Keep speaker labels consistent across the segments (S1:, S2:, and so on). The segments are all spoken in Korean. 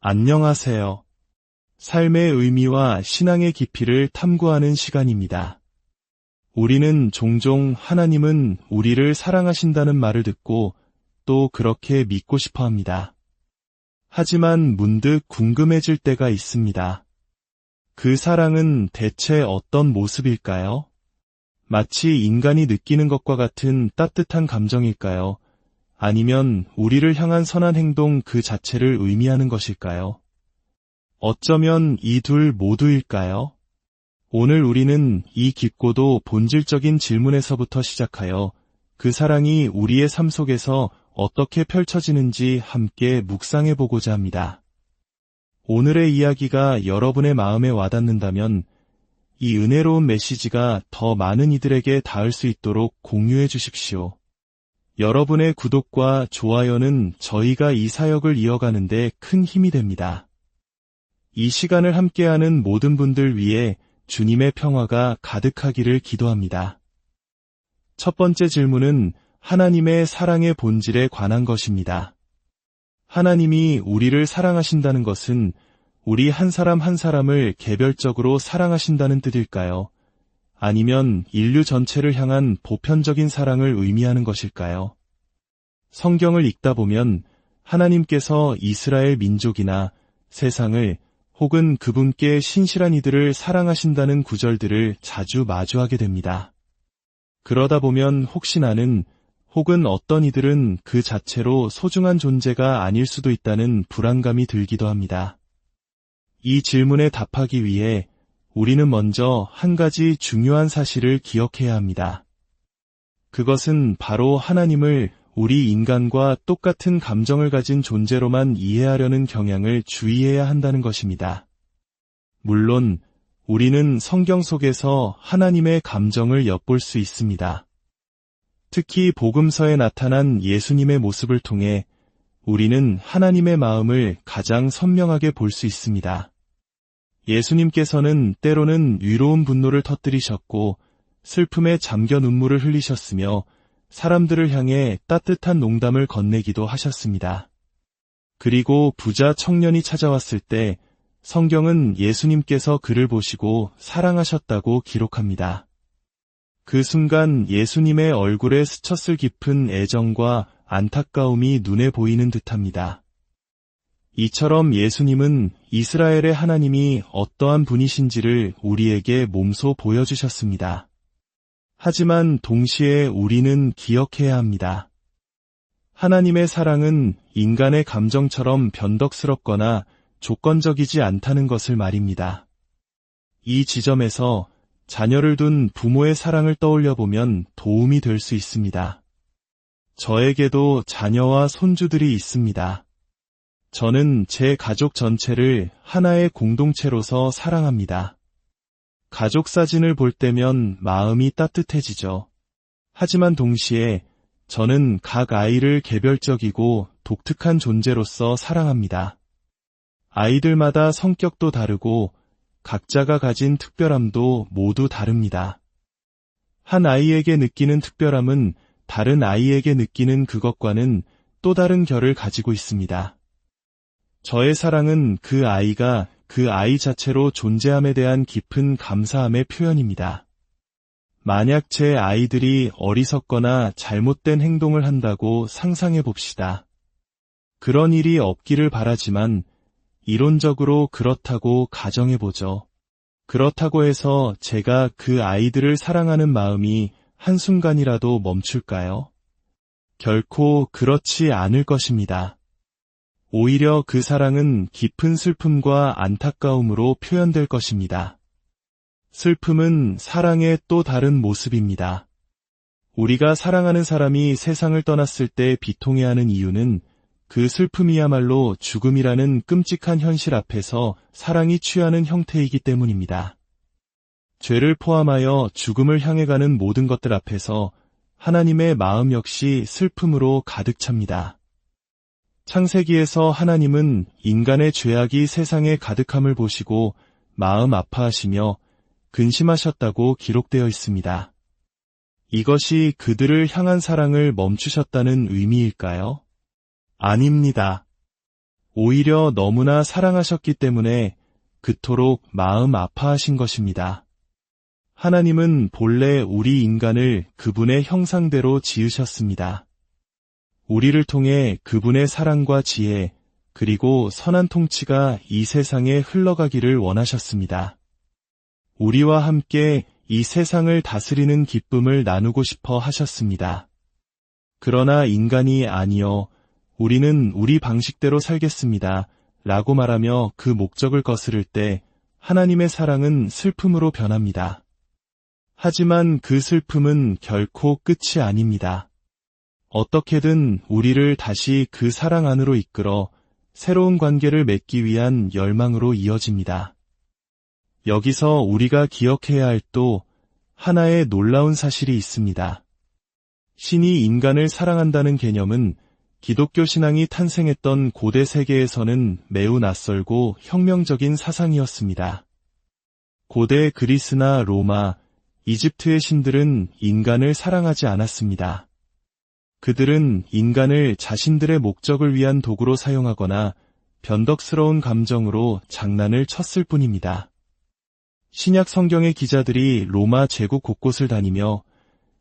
S1: 안녕하세요. 삶의 의미와 신앙의 깊이를 탐구하는 시간입니다. 우리는 종종 하나님은 우리를 사랑하신다는 말을 듣고 또 그렇게 믿고 싶어 합니다. 하지만 문득 궁금해질 때가 있습니다. 그 사랑은 대체 어떤 모습일까요? 마치 인간이 느끼는 것과 같은 따뜻한 감정일까요? 아니면 우리를 향한 선한 행동 그 자체를 의미하는 것일까요? 어쩌면 이 둘 모두일까요? 오늘 우리는 이 깊고도 본질적인 질문에서부터 시작하여 그 사랑이 우리의 삶 속에서 어떻게 펼쳐지는지 함께 묵상해 보고자 합니다. 오늘의 이야기가 여러분의 마음에 와닿는다면 이 은혜로운 메시지가 더 많은 이들에게 닿을 수 있도록 공유해 주십시오. 여러분의 구독과 좋아요는 저희가 이 사역을 이어가는 데 큰 힘이 됩니다. 이 시간을 함께하는 모든 분들 위해 주님의 평화가 가득하기를 기도합니다. 첫 번째 질문은 하나님의 사랑의 본질에 관한 것입니다. 하나님이 우리를 사랑하신다는 것은 우리 한 사람 한 사람을 개별적으로 사랑하신다는 뜻일까요? 아니면 인류 전체를 향한 보편적인 사랑을 의미하는 것일까요? 성경을 읽다 보면 하나님께서 이스라엘 민족이나 세상을 혹은 그분께 신실한 이들을 사랑하신다는 구절들을 자주 마주하게 됩니다. 그러다 보면 혹시 나는 혹은 어떤 이들은 그 자체로 소중한 존재가 아닐 수도 있다는 불안감이 들기도 합니다. 이 질문에 답하기 위해 우리는 먼저 한 가지 중요한 사실을 기억해야 합니다. 그것은 바로 하나님을 우리 인간과 똑같은 감정을 가진 존재로만 이해하려는 경향을 주의해야 한다는 것입니다. 물론 우리는 성경 속에서 하나님의 감정을 엿볼 수 있습니다. 특히 복음서에 나타난 예수님의 모습을 통해 우리는 하나님의 마음을 가장 선명하게 볼 수 있습니다. 예수님께서는 때로는 위로운 분노를 터뜨리셨고 슬픔에 잠겨 눈물을 흘리셨으며 사람들을 향해 따뜻한 농담을 건네기도 하셨습니다. 그리고 부자 청년이 찾아왔을 때 성경은 예수님께서 그를 보시고 사랑하셨다고 기록합니다. 그 순간 예수님의 얼굴에 스쳤을 깊은 애정과 안타까움이 눈에 보이는 듯합니다. 이처럼 예수님은 이스라엘의 하나님이 어떠한 분이신지를 우리에게 몸소 보여주셨습니다. 하지만 동시에 우리는 기억해야 합니다. 하나님의 사랑은 인간의 감정처럼 변덕스럽거나 조건적이지 않다는 것을 말입니다. 이 지점에서 자녀를 둔 부모의 사랑을 떠올려 보면 도움이 될 수 있습니다. 저에게도 자녀와 손주들이 있습니다. 저는 제 가족 전체를 하나의 공동체로서 사랑합니다. 가족 사진을 볼 때면 마음이 따뜻해지죠. 하지만 동시에 저는 각 아이를 개별적이고 독특한 존재로서 사랑합니다. 아이들마다 성격도 다르고 각자가 가진 특별함도 모두 다릅니다. 한 아이에게 느끼는 특별함은 다른 아이에게 느끼는 그것과는 또 다른 결을 가지고 있습니다. 저의 사랑은 그 아이가 그 아이 자체로 존재함에 대한 깊은 감사함의 표현입니다. 만약 제 아이들이 어리석거나 잘못된 행동을 한다고 상상해 봅시다. 그런 일이 없기를 바라지만 이론적으로 그렇다고 가정해 보죠. 그렇다고 해서 제가 그 아이들을 사랑하는 마음이 한순간이라도 멈출까요? 결코 그렇지 않을 것입니다. 오히려 그 사랑은 깊은 슬픔과 안타까움으로 표현될 것입니다. 슬픔은 사랑의 또 다른 모습입니다. 우리가 사랑하는 사람이 세상을 떠났을 때 비통해하는 이유는 그 슬픔이야말로 죽음이라는 끔찍한 현실 앞에서 사랑이 취하는 형태이기 때문입니다. 죄를 포함하여 죽음을 향해 가는 모든 것들 앞에서 하나님의 마음 역시 슬픔으로 가득 찹니다. 창세기에서 하나님은 인간의 죄악이 세상에 가득함을 보시고 마음 아파하시며 근심하셨다고 기록되어 있습니다. 이것이 그들을 향한 사랑을 멈추셨다는 의미일까요? 아닙니다. 오히려 너무나 사랑하셨기 때문에 그토록 마음 아파하신 것입니다. 하나님은 본래 우리 인간을 그분의 형상대로 지으셨습니다. 우리를 통해 그분의 사랑과 지혜, 그리고 선한 통치가 이 세상에 흘러가기를 원하셨습니다. 우리와 함께 이 세상을 다스리는 기쁨을 나누고 싶어 하셨습니다. 그러나 인간이 아니여 우리는 우리 방식대로 살겠습니다. 라고 말하며 그 목적을 거스를 때 하나님의 사랑은 슬픔으로 변합니다. 하지만 그 슬픔은 결코 끝이 아닙니다. 어떻게든 우리를 다시 그 사랑 안으로 이끌어 새로운 관계를 맺기 위한 열망으로 이어집니다. 여기서 우리가 기억해야 할 또 하나의 놀라운 사실이 있습니다. 신이 인간을 사랑한다는 개념은 기독교 신앙이 탄생했던 고대 세계에서는 매우 낯설고 혁명적인 사상이었습니다. 고대 그리스나 로마, 이집트의 신들은 인간을 사랑하지 않았습니다. 그들은 인간을 자신들의 목적을 위한 도구로 사용하거나 변덕스러운 감정으로 장난을 쳤을 뿐입니다. 신약 성경의 기자들이 로마 제국 곳곳을 다니며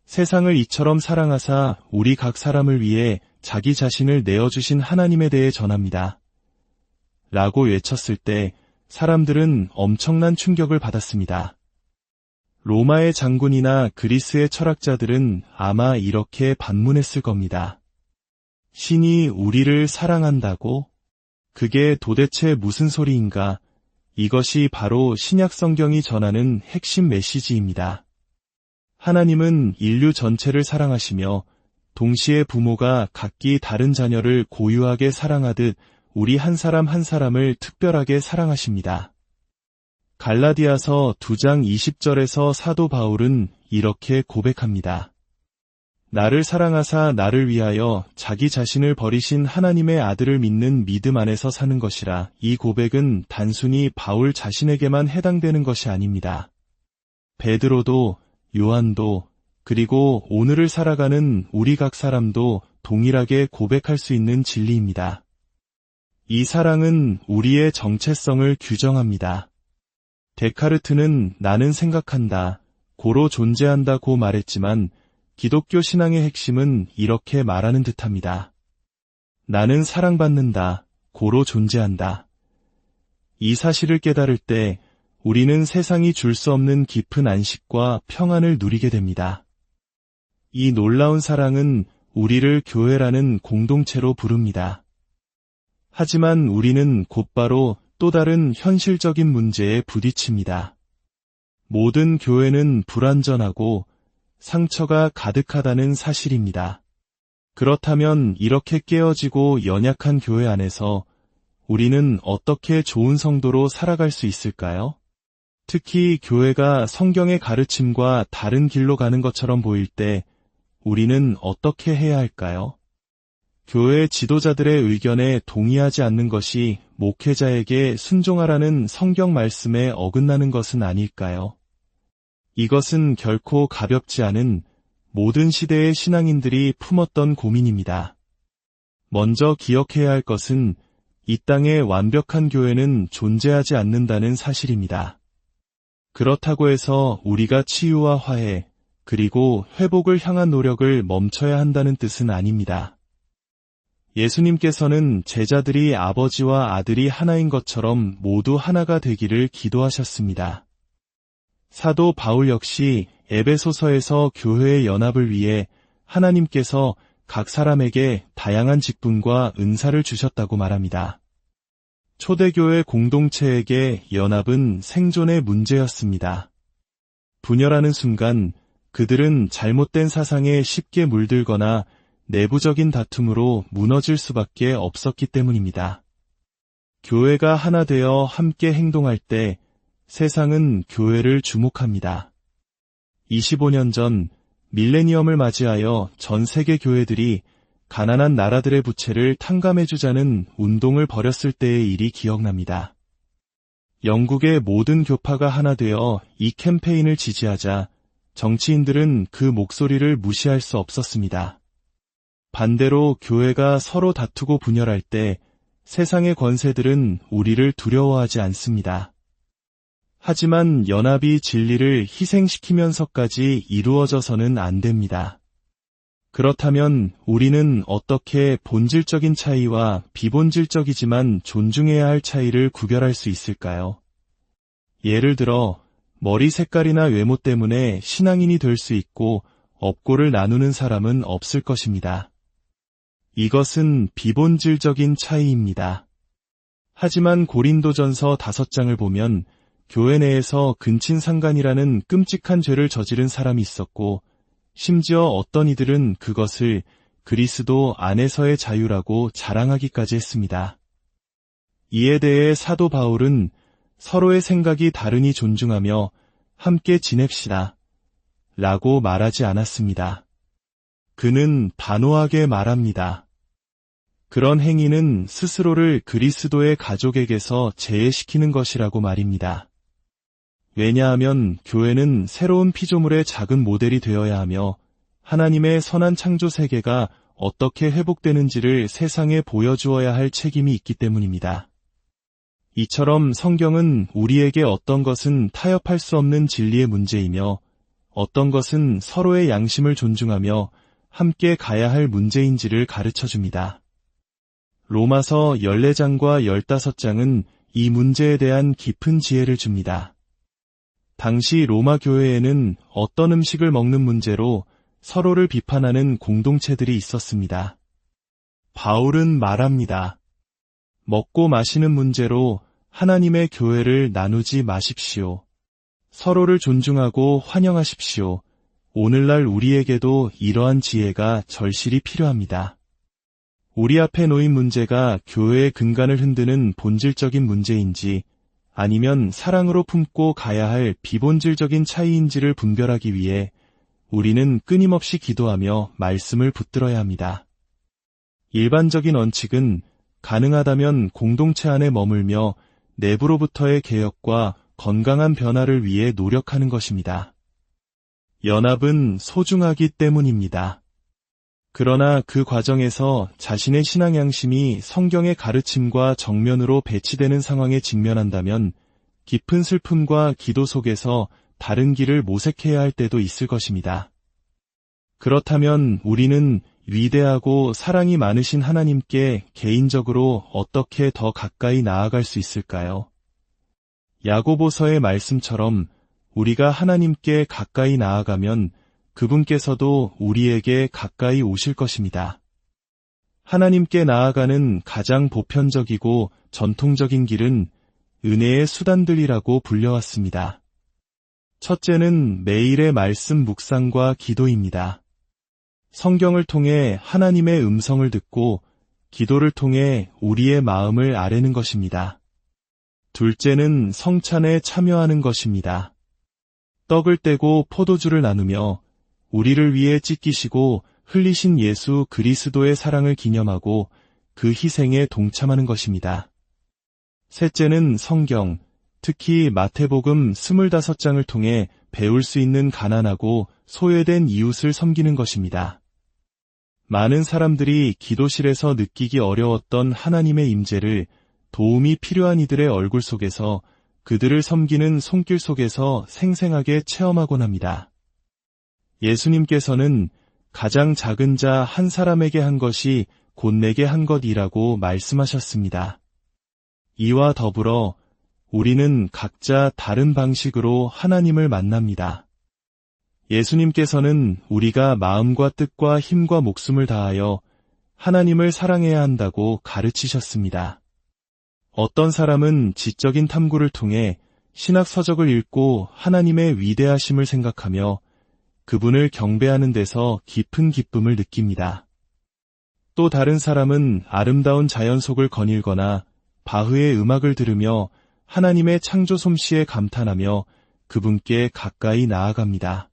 S1: 세상을 이처럼 사랑하사 우리 각 사람을 위해 자기 자신을 내어주신 하나님에 대해 전합니다. 라고 외쳤을 때 사람들은 엄청난 충격을 받았습니다. 로마의 장군이나 그리스의 철학자들은 아마 이렇게 반문했을 겁니다. 신이 우리를 사랑한다고? 그게 도대체 무슨 소리인가? 이것이 바로 신약 성경이 전하는 핵심 메시지입니다. 하나님은 인류 전체를 사랑하시며 동시에 부모가 각기 다른 자녀를 고유하게 사랑하듯 우리 한 사람 한 사람을 특별하게 사랑하십니다. 갈라디아서 2장 20절에서 사도 바울은 이렇게 고백합니다. 나를 사랑하사 나를 위하여 자기 자신을 버리신 하나님의 아들을 믿는 믿음 안에서 사는 것이라. 이 고백은 단순히 바울 자신에게만 해당되는 것이 아닙니다. 베드로도 요한도 그리고 오늘을 살아가는 우리 각 사람도 동일하게 고백할 수 있는 진리입니다. 이 사랑은 우리의 정체성을 규정합니다. 데카르트는 나는 생각한다, 고로 존재한다고 말했지만 기독교 신앙의 핵심은 이렇게 말하는 듯합니다. 나는 사랑받는다, 고로 존재한다. 이 사실을 깨달을 때 우리는 세상이 줄 수 없는 깊은 안식과 평안을 누리게 됩니다. 이 놀라운 사랑은 우리를 교회라는 공동체로 부릅니다. 하지만 우리는 곧바로 또 다른 현실적인 문제에 부딪힙니다. 모든 교회는 불완전하고 상처가 가득하다는 사실입니다. 그렇다면 이렇게 깨어지고 연약한 교회 안에서 우리는 어떻게 좋은 성도로 살아갈 수 있을까요? 특히 교회가 성경의 가르침과 다른 길로 가는 것처럼 보일 때 우리는 어떻게 해야 할까요? 교회 지도자들의 의견에 동의하지 않는 것이 목회자에게 순종하라는 성경 말씀에 어긋나는 것은 아닐까요? 이것은 결코 가볍지 않은 모든 시대의 신앙인들이 품었던 고민입니다. 먼저 기억해야 할 것은 이 땅에 완벽한 교회는 존재하지 않는다는 사실입니다. 그렇다고 해서 우리가 치유와 화해, 그리고 회복을 향한 노력을 멈춰야 한다는 뜻은 아닙니다. 예수님께서는 제자들이 아버지와 아들이 하나인 것처럼 모두 하나가 되기를 기도하셨습니다. 사도 바울 역시 에베소서에서 교회의 연합을 위해 하나님께서 각 사람에게 다양한 직분과 은사를 주셨다고 말합니다. 초대교회 공동체에게 연합은 생존의 문제였습니다. 분열하는 순간 그들은 잘못된 사상에 쉽게 물들거나 내부적인 다툼으로 무너질 수밖에 없었기 때문입니다. 교회가 하나 되어 함께 행동할 때 세상은 교회를 주목합니다. 25년 전 밀레니엄을 맞이하여 전 세계 교회들이 가난한 나라들의 부채를 탕감해주자는 운동을 벌였을 때의 일이 기억납니다. 영국의 모든 교파가 하나 되어 이 캠페인을 지지하자 정치인들은 그 목소리를 무시할 수 없었습니다. 반대로 교회가 서로 다투고 분열할 때 세상의 권세들은 우리를 두려워하지 않습니다. 하지만 연합이 진리를 희생시키면서까지 이루어져서는 안 됩니다. 그렇다면 우리는 어떻게 본질적인 차이와 비본질적이지만 존중해야 할 차이를 구별할 수 있을까요? 예를 들어 머리 색깔이나 외모 때문에 신앙인이 될 수 있고 업고를 나누는 사람은 없을 것입니다. 이것은 비본질적인 차이입니다. 하지만 고린도전서 5장을 보면 교회 내에서 근친상간이라는 끔찍한 죄를 저지른 사람이 있었고 심지어 어떤 이들은 그것을 그리스도 안에서의 자유라고 자랑하기까지 했습니다. 이에 대해 사도 바울은 서로의 생각이 다르니 존중하며 함께 지냅시다 라고 말하지 않았습니다. 그는 단호하게 말합니다. 그런 행위는 스스로를 그리스도의 가족에게서 제외시키는 것이라고 말입니다. 왜냐하면 교회는 새로운 피조물의 작은 모델이 되어야 하며 하나님의 선한 창조 세계가 어떻게 회복되는지를 세상에 보여주어야 할 책임이 있기 때문입니다. 이처럼 성경은 우리에게 어떤 것은 타협할 수 없는 진리의 문제이며 어떤 것은 서로의 양심을 존중하며 함께 가야 할 문제인지를 가르쳐줍니다. 로마서 14장과 15장은 이 문제에 대한 깊은 지혜를 줍니다. 당시 로마 교회에는 어떤 음식을 먹는 문제로 서로를 비판하는 공동체들이 있었습니다. 바울은 말합니다. 먹고 마시는 문제로 하나님의 교회를 나누지 마십시오. 서로를 존중하고 환영하십시오. 오늘날 우리에게도 이러한 지혜가 절실히 필요합니다. 우리 앞에 놓인 문제가 교회의 근간을 흔드는 본질적인 문제인지 아니면 사랑으로 품고 가야 할 비본질적인 차이인지를 분별하기 위해 우리는 끊임없이 기도하며 말씀을 붙들어야 합니다. 일반적인 원칙은 가능하다면 공동체 안에 머물며 내부로부터의 개혁과 건강한 변화를 위해 노력하는 것입니다. 연합은 소중하기 때문입니다. 그러나 그 과정에서 자신의 신앙 양심이 성경의 가르침과 정면으로 배치되는 상황에 직면한다면 깊은 슬픔과 기도 속에서 다른 길을 모색해야 할 때도 있을 것입니다. 그렇다면 우리는 위대하고 사랑이 많으신 하나님께 개인적으로 어떻게 더 가까이 나아갈 수 있을까요? 야고보서의 말씀처럼 우리가 하나님께 가까이 나아가면 그분께서도 우리에게 가까이 오실 것입니다. 하나님께 나아가는 가장 보편적이고 전통적인 길은 은혜의 수단들이라고 불려왔습니다. 첫째는 매일의 말씀 묵상과 기도입니다. 성경을 통해 하나님의 음성을 듣고 기도를 통해 우리의 마음을 아뢰는 것입니다. 둘째는 성찬에 참여하는 것입니다. 떡을 떼고 포도주를 나누며 우리를 위해 찢기시고 흘리신 예수 그리스도의 사랑을 기념하고 그 희생에 동참하는 것입니다. 셋째는 성경, 특히 마태복음 25장을 통해 배울 수 있는 가난하고 소외된 이웃을 섬기는 것입니다. 많은 사람들이 기도실에서 느끼기 어려웠던 하나님의 임재를 도움이 필요한 이들의 얼굴 속에서 그들을 섬기는 손길 속에서 생생하게 체험하곤 합니다. 예수님께서는 가장 작은 자 한 사람에게 한 것이 곧 내게 한 것이라고 말씀하셨습니다. 이와 더불어 우리는 각자 다른 방식으로 하나님을 만납니다. 예수님께서는 우리가 마음과 뜻과 힘과 목숨을 다하여 하나님을 사랑해야 한다고 가르치셨습니다. 어떤 사람은 지적인 탐구를 통해 신학 서적을 읽고 하나님의 위대하심을 생각하며 그분을 경배하는 데서 깊은 기쁨을 느낍니다. 또 다른 사람은 아름다운 자연 속을 거닐거나 바흐의 음악을 들으며 하나님의 창조 솜씨에 감탄하며 그분께 가까이 나아갑니다.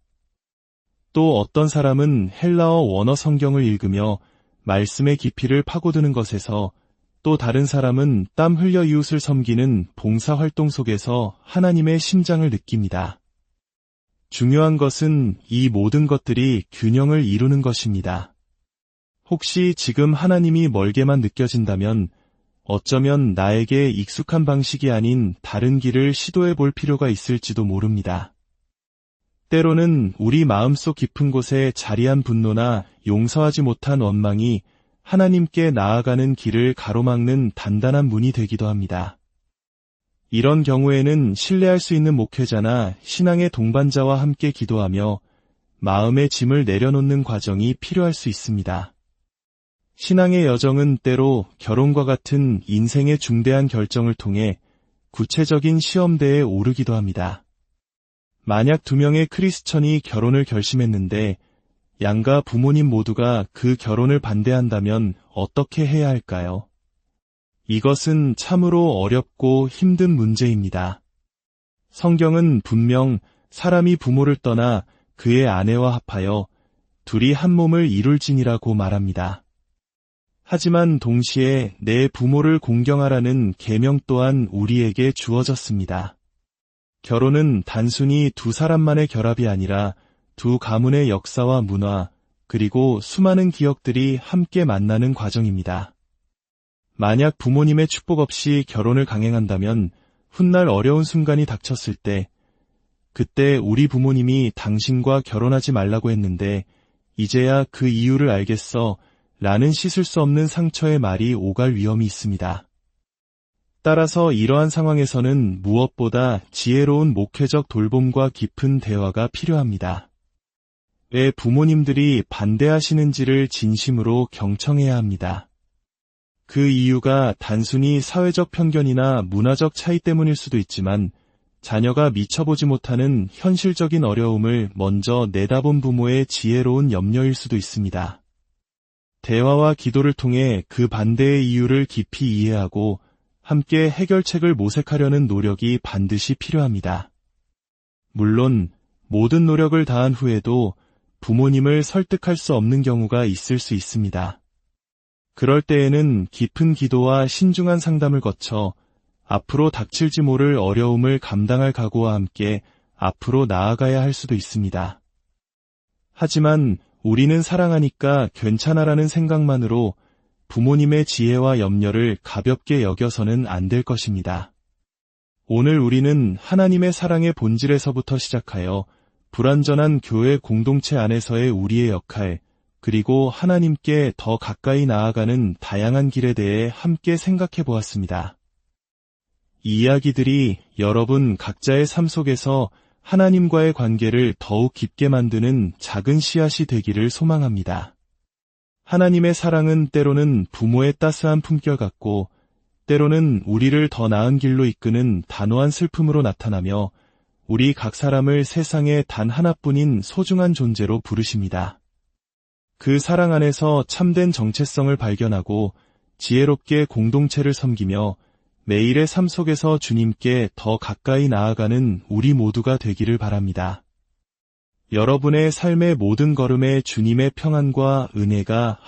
S1: 또 어떤 사람은 헬라어 원어 성경을 읽으며 말씀의 깊이를 파고드는 것에서 또 다른 사람은 땀 흘려 이웃을 섬기는 봉사활동 속에서 하나님의 심장을 느낍니다. 중요한 것은 이 모든 것들이 균형을 이루는 것입니다. 혹시 지금 하나님이 멀게만 느껴진다면 어쩌면 나에게 익숙한 방식이 아닌 다른 길을 시도해 볼 필요가 있을지도 모릅니다. 때로는 우리 마음속 깊은 곳에 자리한 분노나 용서하지 못한 원망이 하나님께 나아가는 길을 가로막는 단단한 문이 되기도 합니다. 이런 경우에는 신뢰할 수 있는 목회자나 신앙의 동반자와 함께 기도하며 마음의 짐을 내려놓는 과정이 필요할 수 있습니다. 신앙의 여정은 때로 결혼과 같은 인생의 중대한 결정을 통해 구체적인 시험대에 오르기도 합니다. 만약 2명의 크리스천이 결혼을 결심했는데 양가 부모님 모두가 그 결혼을 반대한다면 어떻게 해야 할까요? 이것은 참으로 어렵고 힘든 문제입니다. 성경은 분명 사람이 부모를 떠나 그의 아내와 합하여 둘이 한 몸을 이룰지니라고 말합니다. 하지만 동시에 내 부모를 공경하라는 계명 또한 우리에게 주어졌습니다. 결혼은 단순히 두 사람만의 결합이 아니라 두 가문의 역사와 문화, 그리고 수많은 기억들이 함께 만나는 과정입니다. 만약 부모님의 축복 없이 결혼을 강행한다면 훗날 어려운 순간이 닥쳤을 때, 그때 우리 부모님이 당신과 결혼하지 말라고 했는데 이제야 그 이유를 알겠어 라는 씻을 수 없는 상처의 말이 오갈 위험이 있습니다. 따라서 이러한 상황에서는 무엇보다 지혜로운 목회적 돌봄과 깊은 대화가 필요합니다. 왜 부모님들이 반대하시는지를 진심으로 경청해야 합니다. 그 이유가 단순히 사회적 편견이나 문화적 차이 때문일 수도 있지만 자녀가 미쳐보지 못하는 현실적인 어려움을 먼저 내다본 부모의 지혜로운 염려일 수도 있습니다. 대화와 기도를 통해 그 반대의 이유를 깊이 이해하고 함께 해결책을 모색하려는 노력이 반드시 필요합니다. 물론 모든 노력을 다한 후에도 부모님을 설득할 수 없는 경우가 있을 수 있습니다. 그럴 때에는 깊은 기도와 신중한 상담을 거쳐 앞으로 닥칠지 모를 어려움을 감당할 각오와 함께 앞으로 나아가야 할 수도 있습니다. 하지만 우리는 사랑하니까 괜찮아라는 생각만으로 부모님의 지혜와 염려를 가볍게 여겨서는 안 될 것입니다. 오늘 우리는 하나님의 사랑의 본질에서부터 시작하여 불완전한 교회 공동체 안에서의 우리의 역할, 그리고 하나님께 더 가까이 나아가는 다양한 길에 대해 함께 생각해 보았습니다. 이 이야기들이 여러분 각자의 삶 속에서 하나님과의 관계를 더욱 깊게 만드는 작은 씨앗이 되기를 소망합니다. 하나님의 사랑은 때로는 부모의 따스한 품결 같고 때로는 우리를 더 나은 길로 이끄는 단호한 슬픔으로 나타나며 우리 각 사람을 세상에 단 하나뿐인 소중한 존재로 부르십니다. 그 사랑 안에서 참된 정체성을 발견하고 지혜롭게 공동체를 섬기며 매일의 삶 속에서 주님께 더 가까이 나아가는 우리 모두가 되기를 바랍니다. 여러분의 삶의 모든 걸음에 주님의 평안과 은혜가